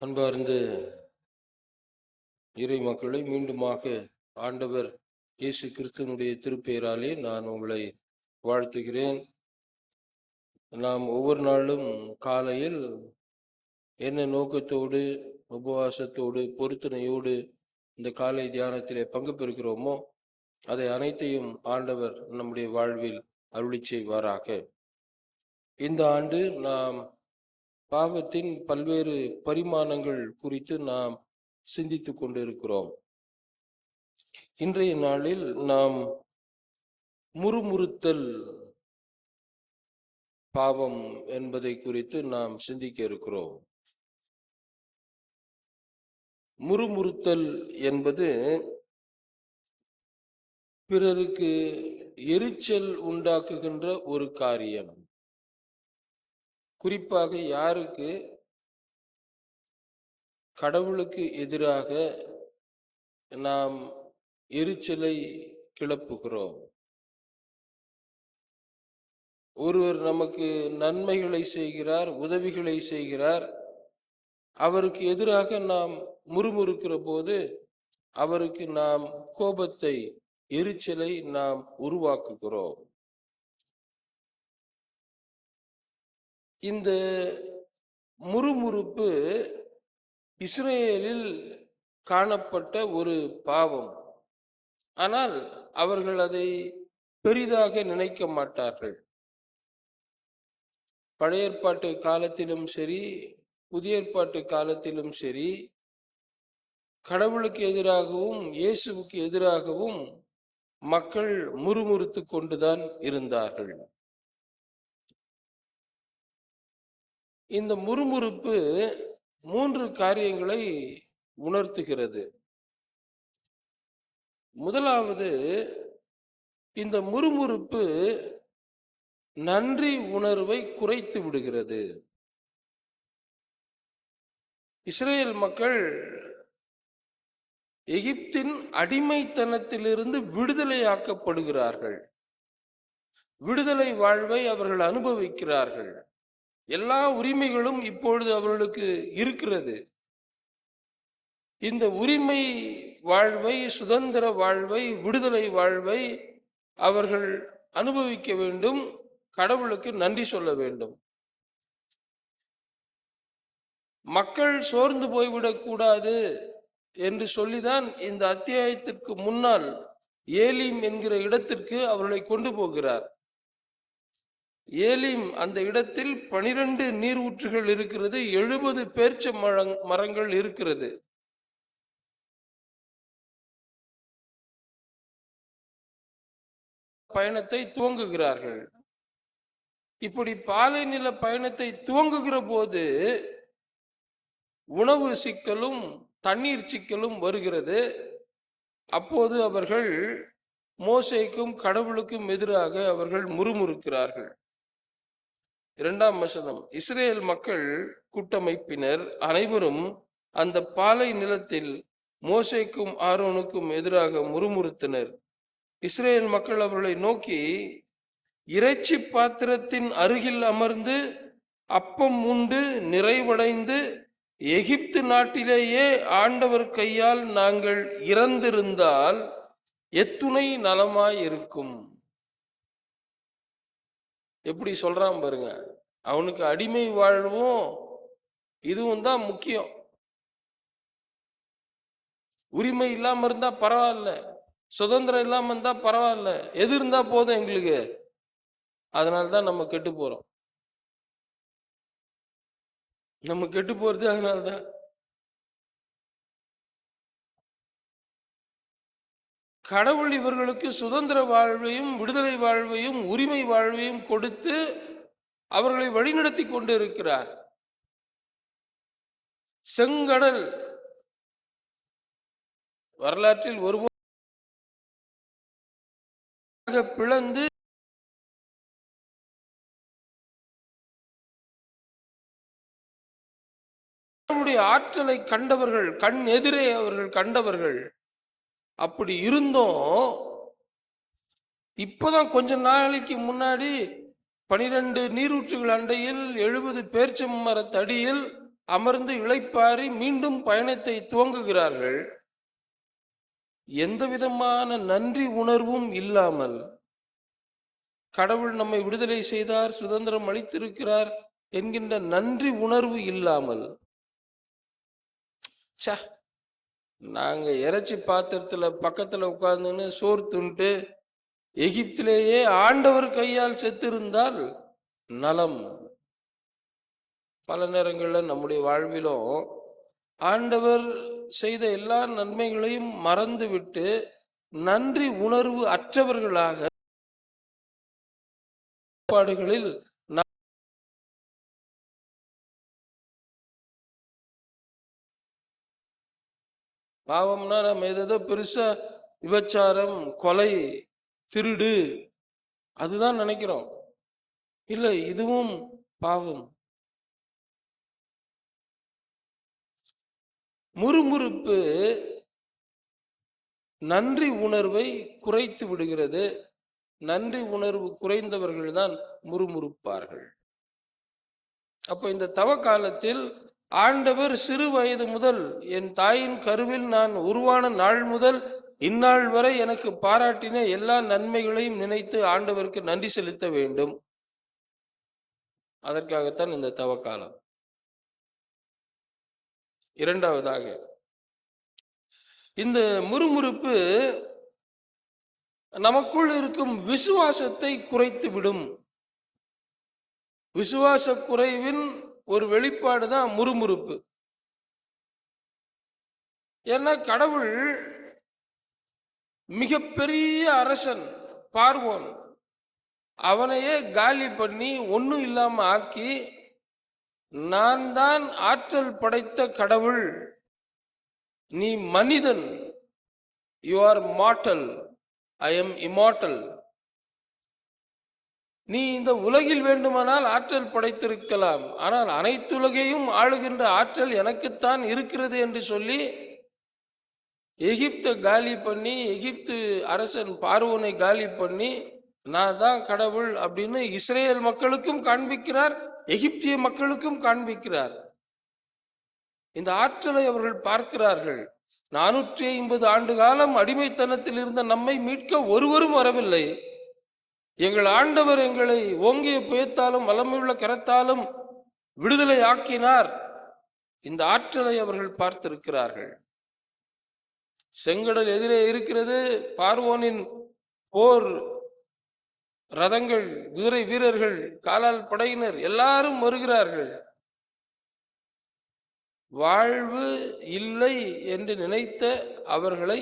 அன்பார்ந்த இறை மக்களை மீண்டுமாக ஆண்டவர் இயேசு கிறிஸ்துவனுடைய திருப்பெயராலே நான் உங்களை வாழ்த்துகிறேன். நாம் ஒவ்வொரு நாளும் காலையில் என்ன நோக்கத்தோடு, உபவாசத்தோடு, பொருத்தனையோடு இந்த காலை தியானத்திலே பங்கு பெறுகிறோமோ அதை அனைத்தையும் ஆண்டவர் நம்முடைய வாழ்வில் அருளி செய்வாராக. இந்த ஆண்டு நாம் பாவத்தின் பல்வேறு பரிமாணங்கள் குறித்து நாம் சிந்தித்துக் கொண்டிருக்கிறோம். இன்றைய நாளில் நாம் முறுமுறுத்தல் பாவம் என்பதை குறித்து நாம் சிந்திக்க இருக்கிறோம். முறுமுறுத்தல் என்பது பிறருக்கு எரிச்சல் உண்டாக்குகின்ற ஒரு காரியம். குறிப்பாக யாருக்கு கடவுளுக்கு எதிராக நாம் எரிச்சலை கிளப்புகிறோம். ஒருவர் நமக்கு நன்மைகளை செய்கிறார், உதவிகளை செய்கிறார், அவருக்கு எதிராக நாம் முறுமுறுக்கிற போது அவருக்கு நாம் கோபத்தை, எரிச்சலை நாம் உருவாக்குகிறோம். இந்த முறுமுறுப்பு இஸ்ரேலில் காணப்பட்ட ஒரு பாவம். ஆனால் அவர்கள் அதை பெரிதாக நினைக்க மாட்டார்கள். பழைய ஏற்பாட்டு காலத்திலும் சரி, புதிய ஏற்பாட்டு காலத்திலும் சரி, கடவுளுக்கு எதிராகவும் இயேசுவுக்கு எதிராகவும் மக்கள் முறுமுறுத்து கொண்டுதான் இருந்தார்கள். இந்த முறுமுறுப்பு 3 காரியங்களை உணர்த்துகிறது. முதலாவது, இந்த முறுமுறுப்பு நன்றி உணர்வை குறைத்து விடுகிறது. இஸ்ரேல் மக்கள் எகிப்தின் அடிமைத்தனத்திலிருந்து விடுதலையாக்கப்படுகிறார்கள். விடுதலை வாழ்வை அவர்கள் அனுபவிக்கிறார்கள். எல்லா உரிமைகளும் இப்பொழுது அவர்களுக்கு இருக்கிறது. இந்த உரிமை வாழ்வை, சுதந்திர வாழ்வை, விடுதலை வாழ்வை அவர்கள் அனுபவிக்க வேண்டும். கடவுளுக்கு நன்றி சொல்ல வேண்டும். மக்கள் சோர்ந்து போய்விடக் கூடாது என்று சொல்லிதான் இந்த அத்தியாயத்திற்கு முன்னால் ஏலீம் என்கிற இடத்திற்கு அவர்களை கொண்டு போகிறார். ஏலீம் அந்த இடத்தில் 12 நீர் ஊற்றுகள் இருக்கிறது, 70 பேர்ச்ச மரங்கள் இருக்கிறது. பயணத்தை துவங்குகிறார்கள். இப்படி பாலை நில பயணத்தை துவங்குகிற போது உணவு சிக்கலும் தண்ணீர் சிக்கலும் வருகிறது. அப்போது அவர்கள் மோசேக்கும் கடவுளுக்கும் எதிராக அவர்கள் முறுமுறுக்கிறார்கள். 2ஆம் வசனம், இஸ்ரேல் மக்கள் கூட்டமைப்பினர் அனைவரும் அந்த பாலை நிலத்தில் மோசேக்கும் ஆரோனுக்கும் எதிராக முறுமுறுத்தனர். இஸ்ரேல் மக்கள் அவர்களை நோக்கி, இறைச்சி பாத்திரத்தின் அருகில் அமர்ந்து அப்பம் உண்டு நிறைவடைந்து எகிப்து நாட்டிலேயே ஆண்டவர் கையால் நாங்கள் இறந்திருந்தால் எத்துணை நலமாய் இருக்கும். எப்படி சொல்றான் பாருங்க. அவனுக்கு அடிமை வாழ்வும் இதுவும் தான் முக்கியம். உரிமை இல்லாம இருந்தா பரவாயில்ல, சுதந்திரம் இல்லாம இருந்தா பரவாயில்ல, எது இருந்தா போதும் எங்களுக்கு. அதனால்தான் நம்ம கெட்டு போறோம். நம்ம கெட்டு போறது அதனால்தான். கடவுள் இவர்களுக்கு சுதந்திர வாழ்வையும் விடுதலை வாழ்வையும் உரிமை வாழ்வையும் கொடுத்து அவர்களை வழிநடத்தி கொண்டு இருக்கிறார். செங்கடல் வரலாற்றில் ஒருபோது பிளந்து ஆற்றலை கண்டவர்கள், கண் எதிரே அவர்கள் கண்டவர்கள். அப்படி இருந்தும் இப்பதான் கொஞ்ச நாளைக்கு முன்னாடி 12 நீரூற்றுகள் அண்டையில் 70 பேர்ச்சம் மரத்தடியில் அமர்ந்து இளைப்பாரி மீண்டும் பயணத்தை துவங்குகிறார்கள். எந்த விதமான நன்றி உணர்வும் இல்லாமல், கடவுள் நம்மை விடுதலை செய்தார், சுதந்திரம் அளித்திருக்கிறார் என்கின்ற நன்றி உணர்வு இல்லாமல், நாங்க இறைச்சி பாத்திரத்துல பக்கத்துல உட்கார்ந்துன்னு சோறு துண்டு எகிப்திலேயே ஆண்டவர் கையால் செத்திருந்தால் நலம். பல நேரங்களில் நம்முடைய வாழ்விலும் ஆண்டவர் செய்த எல்லா நன்மைகளையும் மறந்துவிட்டு நன்றி உணர்வு அற்றவர்களாக பாடுகளில் பாவம்னா நம்ம ஏதோ பெருசா விபச்சாரம், கொலை, திருடு அதுதான் நினைக்கிறோம். இல்லை, இதுவும் பாவம். முறுமுறுப்பு நன்றி உணர்வை குறைத்து விடுகிறது. நன்றி உணர்வு குறைந்தவர்கள் தான் முறுமுறுப்பார்கள். அப்ப இந்த தவ காலத்தில் ஆண்டவர் சிறு வயது முதல், என் தாயின் கருவில் நான் உருவான நாள் முதல் இந்நாள் வரை எனக்கு பாராட்டின எல்லா நன்மைகளையும் நினைத்து ஆண்டவருக்கு நன்றி செலுத்த வேண்டும். அதற்காகத்தான் இந்த தவ காலம். இரண்டாவதாக, இந்த முறுமுறுப்பு நமக்குள் இருக்கும் விசுவாசத்தை குறைத்து விடும். விசுவாச குறைவின் ஒரு வெளிப்பாடு தான் முறுமுறுப்பு. ஏன்னா கடவுள் மிகப்பெரிய அரசன் பார்வோன், அவனையே காலி பண்ணி ஒன்றும் இல்லாம ஆக்கி, நான் தான் ஆற்றல் படைத்த கடவுள், நீ மனிதன், you are mortal, I am immortal, நீ இந்த உலகில் வேண்டுமானால் ஆற்றல் படைத்திருக்கலாம், ஆனால் அனைத்துலகையும் ஆளுகின்ற ஆற்றல் எனக்குத்தான் இருக்கிறது என்று சொல்லி எகிப்தை காலி பண்ணி, எகிப்து அரசன் பார்வோனை காலி பண்ணி, நான் தான் கடவுள் அப்படின்னு இஸ்ரேல் மக்களுக்கும் காண்பிக்கிறார், எகிப்திய மக்களுக்கும் காண்பிக்கிறார். இந்த ஆற்றலை அவர்கள் பார்க்கிறார்கள். 450 ஆண்டு காலம் அடிமைத்தனத்தில் இருந்த நம்மை மீட்க ஒருவரும் வரவில்லை. எங்கள் ஆண்டவர் எங்களை ஓங்கிய புயத்தாலும் வல்லமையுள்ள கரத்தாலும் விடுதலை ஆக்கினார். இந்த ஆற்றலை அவர்கள் பார்த்திருக்கிறார்கள். செங்கடல் எதிரே இருக்கிறது. பார்வோனின் போர் ரதங்கள், குதிரை வீரர்கள், காலால் படையினர் எல்லாரும் வருகிறார்கள். வாழ்வு இல்லை என்று நினைத்த அவர்களை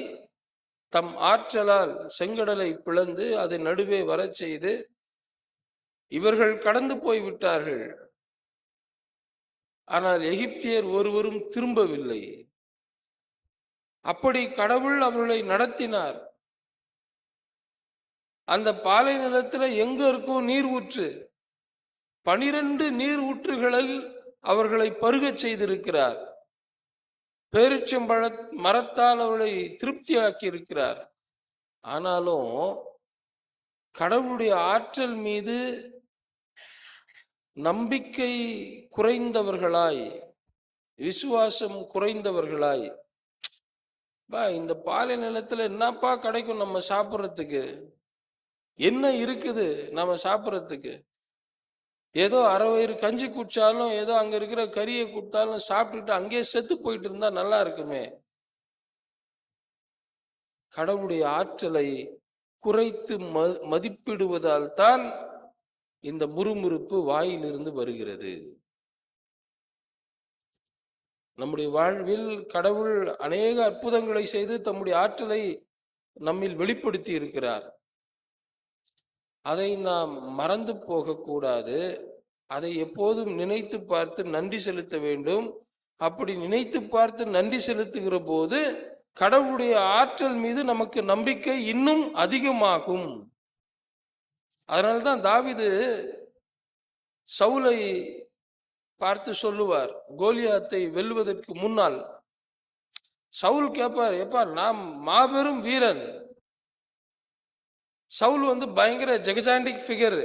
தம் ஆற்றலால் செங்கடலை பிளந்து அதை நடுவே வரச் செய்து இவர்கள் கடந்து போய்விட்டார்கள். ஆனால் எகிப்தியர் ஒருவரும் திரும்பவில்லை. அப்படி கடவுள் அவர்களை நடத்தினார். அந்த பாலை நிலத்தில் எங்க இருக்கும் நீர் ஊற்று, 12 நீர் ஊற்றுகளில் அவர்களை பருகச் செய்திருக்கிறார். பேரிச்சம்பழ மரத்தால் அவர்களை திருப்தியாக்கி இருக்கிறார். ஆனாலும் கடவுளுடைய ஆற்றல் மீது நம்பிக்கை குறைந்தவர்களாய், விசுவாசம் குறைந்தவர்களாய், இந்த பாலை நிலத்துல என்னப்பா கிடைக்கும் நம்ம சாப்பிட்றதுக்கு, என்ன இருக்குது நம்ம சாப்பிட்றதுக்கு, ஏதோ அரை வயிறு கஞ்சி குடிச்சாலும், ஏதோ அங்க இருக்கிற கறியை கொடுத்தாலும் சாப்பிட்டுட்டு அங்கேயே செத்து போயிட்டு இருந்தா நல்லா இருக்குமே. கடவுளுடைய ஆற்றலை குறைத்து மதிப்பிடுவதால் தான் இந்த முறுமுறுப்பு வாயிலிருந்து வருகிறது. நம்முடைய வாழ்வில் கடவுள் அநேக அற்புதங்களை செய்து தம்முடைய ஆற்றலை நம்மில் வெளிப்படுத்தி இருக்கிறார். அதை நாம் மறந்து போகக்கூடாது. அதை எப்போதும் நினைத்து பார்த்து நன்றி செலுத்த வேண்டும். அப்படி நினைத்து பார்த்து நன்றி செலுத்துகிற போது கடவுளுடைய ஆற்றல் மீது நமக்கு நம்பிக்கை இன்னும் அதிகமாகும். அதனால்தான் தாவீது சவுலை பார்த்து சொல்லுவார், கோலியாத்தை வெல்லுவதற்கு முன்னால் சவுல் கேட்பார், எப்பா நான் மாபெரும் வீரன். சவுல் பயங்கர ஜெகஜாண்டிக் ஃபிகர்.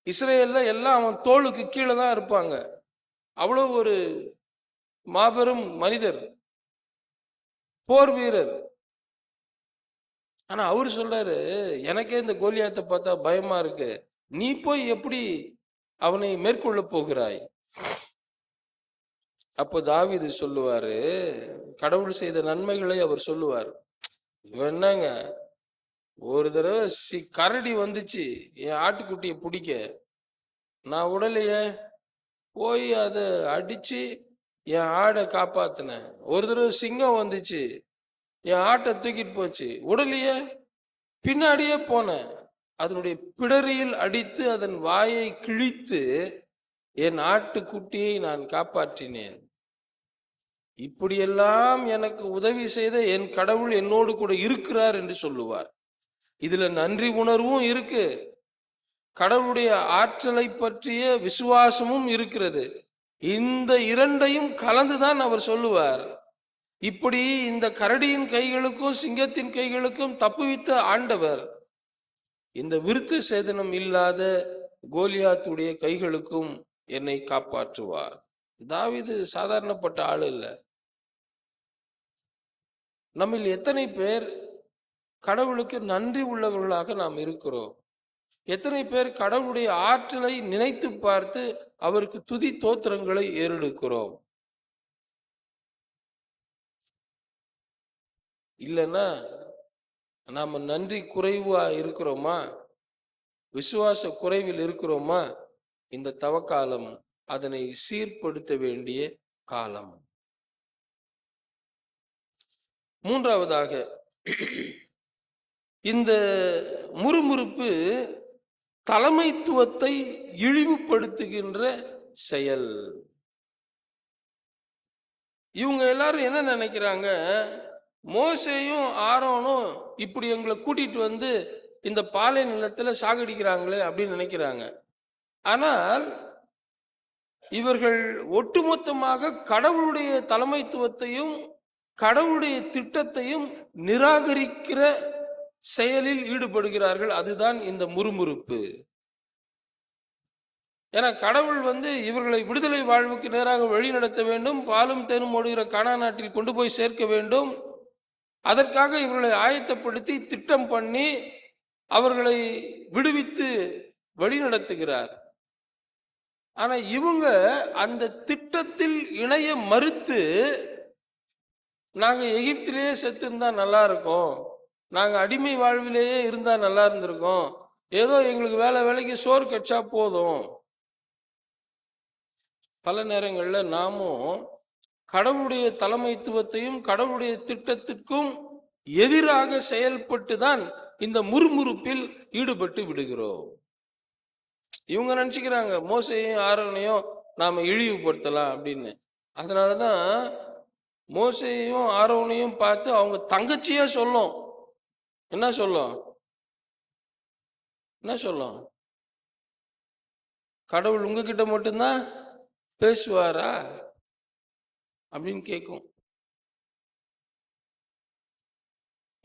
இஸ்ரேல்ல எல்லாம் அவன் தோளுக்கு கீழே தான் இருப்பாங்க. அவ்வளோ ஒரு மாபெரும் மனிதர், போர் வீரர். ஆனா அவரு சொல்றாரு, எனக்கே இந்த கோலியாத்தை பார்த்தா பயமா இருக்கு, நீ போய் எப்படி அவனை மேற்கொள்ள போகிறாய்? அப்போ தாவீது சொல்லுவாரு, கடவுள் செய்த நன்மைகளை அவர் சொல்லுவார். இவன் என்னங்க, ஒரு தடவை கரடி வந்துச்சு என் ஆட்டுக்குட்டியை பிடிக்க, நான் உடலையே போய் அதை அடிச்சு என் ஆடை காப்பாத்தினேன். ஒரு தடவை சிங்கம் வந்துச்சு என் ஆட்டை தூக்கிட்டு போச்சு, உடலையே பின்னாடியே போனேன், அதனுடைய பிடரியில் அடித்து அதன் வாயை கிழித்து என் ஆட்டுக்குட்டியை நான் காப்பாற்றினேன். இப்படியெல்லாம் எனக்கு உதவி செய்த என் கடவுள் என்னோடு கூட இருக்கிறார் என்று சொல்லுவார். இதுல நன்றி உணர்வும் இருக்கு, கடவுளுடைய ஆற்றலை பற்றிய விசுவாசமும் இருக்கிறது. இந்த இரண்டையும் கலந்துதான் அவர் சொல்லுவார். இப்படி இந்த கரடியின் கைகளுக்கும் சிங்கத்தின் கைகளுக்கும் தப்புவித்த ஆண்டவர் இந்த விருத்த சேதனம் இல்லாத கோலியாத்துடைய கைகளுக்கும் என்னை காப்பாற்றுவார். தாவீது சாதாரணப்பட்ட ஆள் இல்லை. நம்மில் எத்தனை பேர் கடவுளுக்கு நன்றி உள்ளவர்களாக நாம் இருக்கிறோம்? எத்தனை பேர் கடவுளுடைய ஆற்றலை நினைத்து பார்த்து அவருக்கு துதி தோத்திரங்களை ஏறெடுக்கிறோம்? இல்லைன்னா நாம நன்றி குறைவா இருக்கிறோமா, விசுவாச குறைவில் இருக்கிறோமா? இந்த தவக்காலம் அதனை சீர்படுத்த வேண்டிய காலம். மூன்றாவதாக, இந்த முறுமுறுப்பு தலைமைத்துவத்தை இழிவுபடுத்துகின்ற செயல். இவங்க எல்லாரும் என்ன நினைக்கிறாங்க, மோசேயும் ஆரோனும் இப்படி எங்களை கூட்டிட்டு வந்து இந்த பாலை நிலத்துல சாகடிக்கிறாங்களே அப்படின்னு நினைக்கிறாங்க. ஆனால் இவர்கள் ஒட்டுமொத்தமாக கடவுளுடைய தலைமைத்துவத்தையும் கடவுளுடைய திட்டத்தையும் நிராகரிக்கிற செயலில் ஈடுபடுகிறார்கள். அதுதான் இந்த முறுமுறுப்பு. ஏன்னா கடவுள் இவர்களை விடுதலை வாழ்வுக்கு நேராக வழி நடத்த வேண்டும், பாலும் தேனும் ஓடுகிற கானான் நாட்டில் கொண்டு போய் சேர்க்க வேண்டும். அதற்காக இவர்களை ஆயத்தப்படுத்தி திட்டம் பண்ணி அவர்களை விடுவித்து வழி நடத்துகிறார். ஆனா இவங்க அந்த திட்டத்தில் இணைய மறுத்து, நாங்க எகிப்திலேயே செத்து இருந்தா நல்லா இருக்கும், நாங்க அடிமை வாழ்விலேயே இருந்தா நல்லா இருந்திருக்கோம், ஏதோ எங்களுக்கு வேலைக்கு சோறு கட்சா போதும். பல நேரங்களில் நாமும் கடவுளுடைய தலைமைத்துவத்தையும் கடவுளுடைய திட்டத்திற்கும் எதிராக செயல்பட்டு தான் இந்த முறுமுறுப்பில் ஈடுபட்டு விடுகிறோம். இவங்க நினைச்சுக்கிறாங்க மோசையும் ஆரோனையும் நாம இழிவுபடுத்தலாம் அப்படின்னு. அதனாலதான் மோசையும் ஆரோனையும் பார்த்து அவங்க தங்கச்சியா சொல்லும். என்ன சொல்லும்? கடவுள் உங்ககிட்ட மட்டும்தான் பேசுவாரா அப்படின்னு கேட்கும்.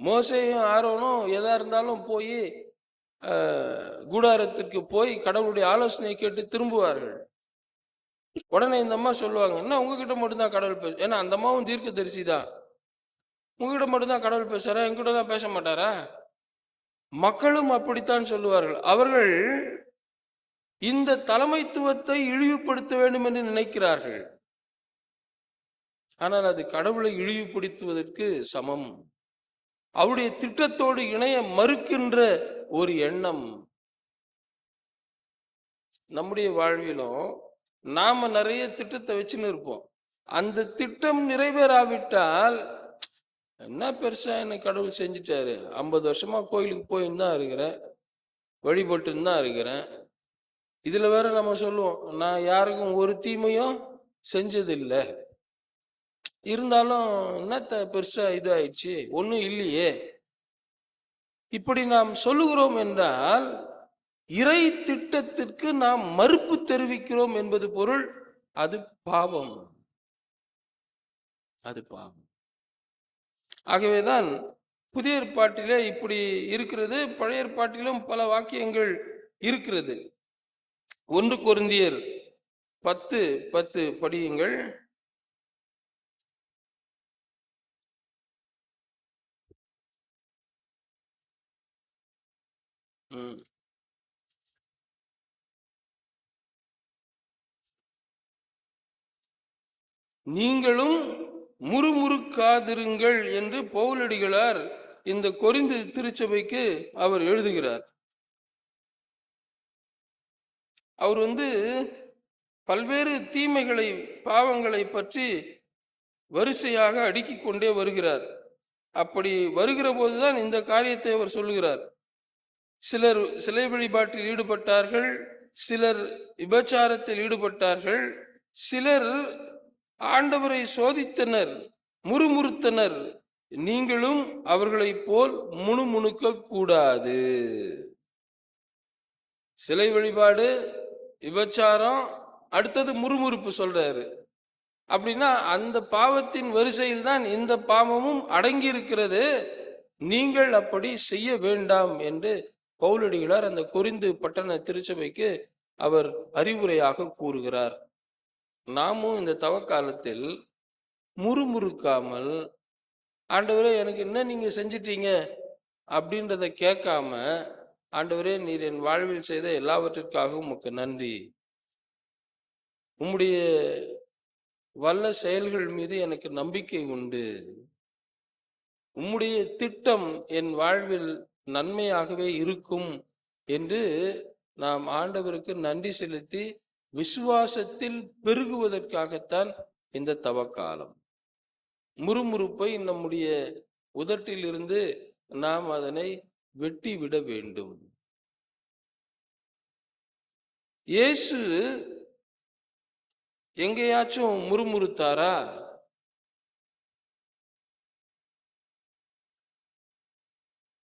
மோசேயும் ஆரோனும் எதா இருந்தாலும் போய் கூடாரத்திற்கு போய் கடவுளுடைய ஆலோசனையை கேட்டு திரும்புவார்கள். உடனே இந்த அம்மா சொல்லுவாங்க, என்ன உங்ககிட்ட மட்டும்தான் கடவுள் பேச, ஏன்னா அந்த அம்மாவும் தீர்க்க தரிசி தான், உங்ககிட்ட மட்டும்தான் கடவுள் பேசுறாரா, என்கிட்ட தான் பேச மாட்டாரா? மக்களும் அப்படித்தான் சொல்லுவார்கள். அவர்கள் இந்த தலைமைத்துவத்தை இழிவுபடுத்த வேண்டும் என்று நினைக்கிறார்கள். ஆனால் அது கடவுளை இழிவுபடுத்துவதற்கு சமம். அவருடைய திட்டத்தோடு இணைய மறுக்கின்ற ஒரு எண்ணம். நம்முடைய வாழ்விலும் நாம நிறைய திட்டத்தை வச்சுன்னு இருப்போம். அந்த திட்டம் நிறைவேறாவிட்டால் என்ன பெருசா என்ன கடவுள் செஞ்சுட்டாரு, 50 வருஷமா கோயிலுக்கு போயின்னு தான் இருக்கிறேன், வழிபட்டுன்னு தான் இருக்கிறேன். இதுல வேற நம்ம சொல்லுவோம், நான் யாருக்கும் ஒரு தீமையும் செஞ்சதில்லை, இருந்தாலும் என்னத்த பெருசா இது ஆயிடுச்சு, ஒன்றும் இல்லையே. இப்படி நாம் சொல்லுகிறோம் என்றால் இறை திட்டத்திற்கு நாம் மறுப்பு தெரிவிக்கிறோம் என்பது பொருள். அது பாவம், அது பாவம். ஆகவேதான் புதிய ஏற்பாட்டிலே இப்படி இருக்கிறது, பழைய ஏற்பாட்டிலும் பல வாக்கியங்கள் இருக்கிறது. 1 கொரிந்தியர் 10:10 படியுங்கள். ம். நீங்களும் முறுமுறுக்காதிருங்கள் என்று பவுலடிகளார் இந்த கொரிந்து திருச்சபைக்கு அவர் எழுதுகிறார். அவர் பல்வேறு தீமைகளை, பாவங்களை பற்றி வரிசையாக அடுக்கிக் கொண்டே வருகிறார். அப்படி வருகிற போதுதான் இந்த காரியத்தை அவர் சொல்லுகிறார். சிலர் சிலை வழிபாட்டில் ஈடுபட்டார்கள், சிலர் விபச்சாரத்தில் ஈடுபட்டார்கள், சிலர் ஆண்டவரை சோதித்தனர், முறுமுறுத்தனர். நீங்களும் அவர்களைப் போல் முணுமுணுக்க கூடாது. சிலை வழிபாடு, விபச்சாரம், அடுத்தது முறுமுறுப்பு சொல்றாரு. அப்படின்னா அந்த பாவத்தின் வரிசையில் தான் இந்த பாவமும் அடங்கி இருக்கிறது. நீங்கள் அப்படி செய்ய வேண்டாம் என்று பவுலடிகளார் அந்த கொரிந்து பட்டண திருச்சபைக்கு அவர் அறிவுரையாக கூறுகிறார். நாமும் இந்த தவக்காலத்தில் முறுமுறுக்காமல், ஆண்டவரே எனக்கு என்ன நீங்க செஞ்சிட்டீங்க அப்படின்றத கேட்காம, ஆண்டவரே நீர் என் வாழ்வில் செய்த எல்லாவற்றிற்காகவும் உமக்கு நன்றி, உம்முடைய வல்ல செயல்கள் மீது எனக்கு நம்பிக்கை உண்டு, உம்முடைய திட்டம் என் வாழ்வில் நன்மையாகவே இருக்கும் என்று நாம் ஆண்டவருக்கு நன்றி செலுத்தி விசுவாசத்தில் பெருகுவதற்காகத்தான் இந்த தவக்காலம். முறுமுறுப்பை நம்முடைய உதட்டில் இருந்து நாம் அதனை வெட்டி விட வேண்டும். இயேசு எங்கேயாச்சும் முறுமுறுத்தாரா?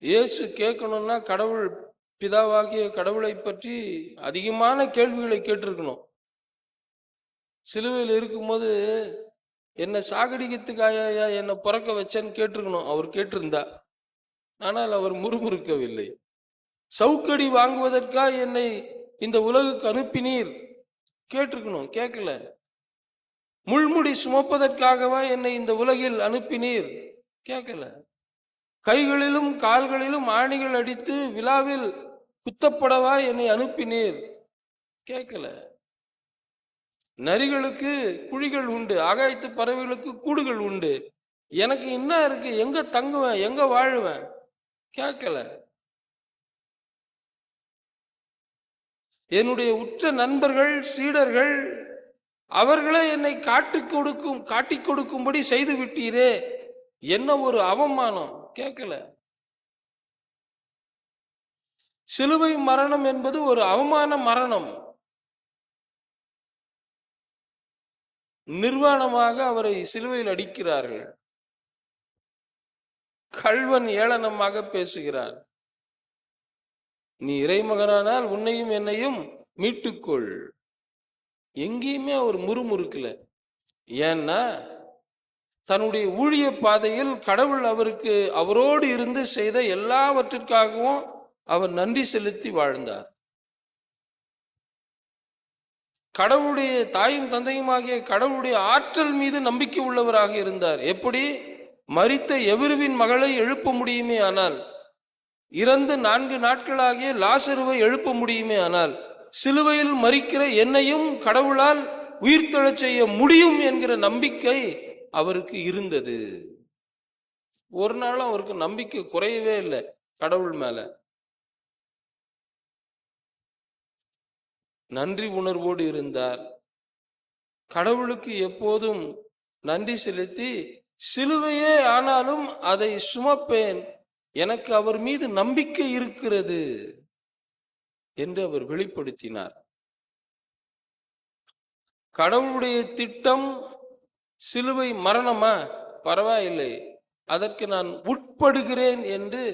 இயேசு கேட்கணும்னா கடவுள் பிதாவாகிய கடவுளை பற்றி அதிகமான கேள்விகளை கேட்டிருக்கணும். சிலுவையில் இருக்கும்போது என்னை சாகடிக்கிறதுக்காயா என்னை பிறக்க வச்சேன்னு கேட்டிருக்கணும், அவர் கேட்டிருந்தா. ஆனால் அவர் முறுமுறுக்கவில்லை. சவுக்கடி வாங்குவதற்காக என்னை இந்த உலகுக்கு அனுப்பினீர் கேட்டிருக்கணும், கேட்கல. முள்முடி சுமப்பதற்காகவா என்னை இந்த உலகில் அனுப்பினீர் கேட்கல. கைகளிலும் கால்களிலும் ஆணிகள் அடித்து விழாவில் குத்தப்படவா என்னை அனுப்பினீர் கேட்கல. நரிகளுக்கு குழிகள் உண்டு, ஆகாயத்து பறவைகளுக்கு கூடுகள் உண்டு, எனக்கு என்ன இருக்கு, எங்க தங்குவேன், எங்க வாழுவேன் கேட்கல. என்னுடைய உற்ற நண்பர்கள், சீடர்கள், அவர்களே என்னை காட்டிக் கொடுக்கும்படி செய்து விட்டீரே, என்ன ஒரு அவமானம் கேட்கல. சிலுவை மரணம் என்பது ஒரு அவமான மரணம். நிர்வாணமாக அவரை சிலுவையில் அடிக்கிறார்கள். கள்வன் ஏளனமாக பேசுகிறார். நீ இறைமகனானால் உன்னையும் என்னையும் மீட்டுக்கொள். எங்கேயுமே அவர் முறுமுறுக்கல. ஏன்னா தன்னுடைய ஊழிய பாதையில் கடவுள் அவரோடு இருந்து செய்த எல்லாவற்றிற்காகவும் அவர் நன்றி செலுத்தி வாழ்ந்தார். கடவுளுடைய தாயும் தந்தையுமாகிய கடவுளுடைய ஆற்றல் மீது நம்பிக்கை உள்ளவராக இருந்தார். எப்படி? மரித்த எவருவின் மகளை எழுப்ப முடியுமே ஆனால், இறந்து 4 நாட்களாகிய லாசருவை எழுப்ப முடியுமே ஆனால், சிலுவையில் மரிக்கிற என்னையும் கடவுளால் உயிர்த்தெழச் செய்ய முடியும் என்கிற நம்பிக்கை அவருக்கு இருந்தது. ஒரு நாளும் அவருக்கு நம்பிக்கை குறையவே இல்லை கடவுள் மேல. நன்றி உணர்வோடு இருந்தார். கடவுளுக்கு எப்போதும் நன்றி செலுத்தி, சிலுவையே ஆனாலும் அதை சுமப்பேன், எனக்கு அவர் மீது நம்பிக்கை இருக்கிறது என்று அவர் வெளிப்படுத்தினார். கடவுளுடைய திட்டம் சிலுவை மரணமா? பரவாயில்லை, அதற்கு நான் உட்படுகிறேன் என்று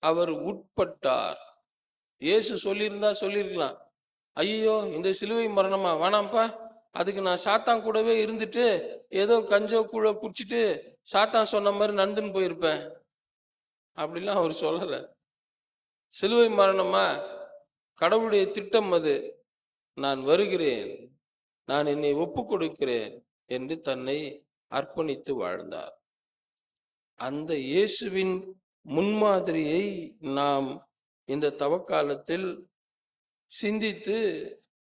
அவர் உட்பட்டார். இயேசு சொல்லியிருக்கலாம், ஐயோ இந்த சிலுவை மரணமா, வேணாம்ப்பா, அதுக்கு நான் சாத்தான் கூடவே இருந்துட்டு ஏதோ கஞ்சோ கூட குடிச்சிட்டு சாத்தான் சொன்ன மாதிரி நடந்துன்னு போயிருப்பேன். அப்படிலாம் அவர் சொல்லலை. சிலுவை மரணமா? கடவுளுடைய திட்டம் அது. நான் வருகிறேன், நான் என்னை ஒப்பு கொடுக்கிறேன் என்று தன்னை அர்ப்பணித்து வாழ்ந்தார். அந்த இயேசுவின் முன்மாதிரியை நாம் இந்த தவக்காலத்தில் சிந்தித்து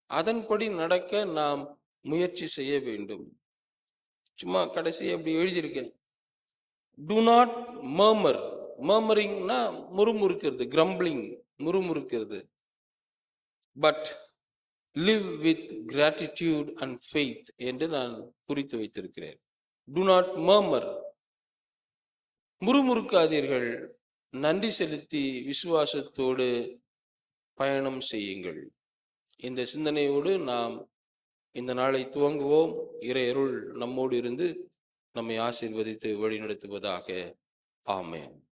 அதன்படி நடக்க நாம் முயற்சி செய்ய வேண்டும். சும்மா கடைசி அப்படி எழுதியிருக்கேன், டு நாட் மர்மர். மர்மரிங்னா முறுமுறுக்கிறது, கிரம்பிளிங், முறுமுறுக்கிறது. But live with gratitude and faith என்று நான் குறித்து வைத்திருக்கிறேன். டு நாட் மர்மர், முறுமுறுக்காதீர்கள், நன்றி செலுத்தி விசுவாசத்தோடு பயணம் செய்யுங்கள். இந்த சிந்தனையோடு நாம் இந்த நாளை துவங்குவோம். இறை அருள் நம்மோடு இருந்து நம்மை ஆசீர்வதித்து வழி நடத்துவதாக. ஆமென்.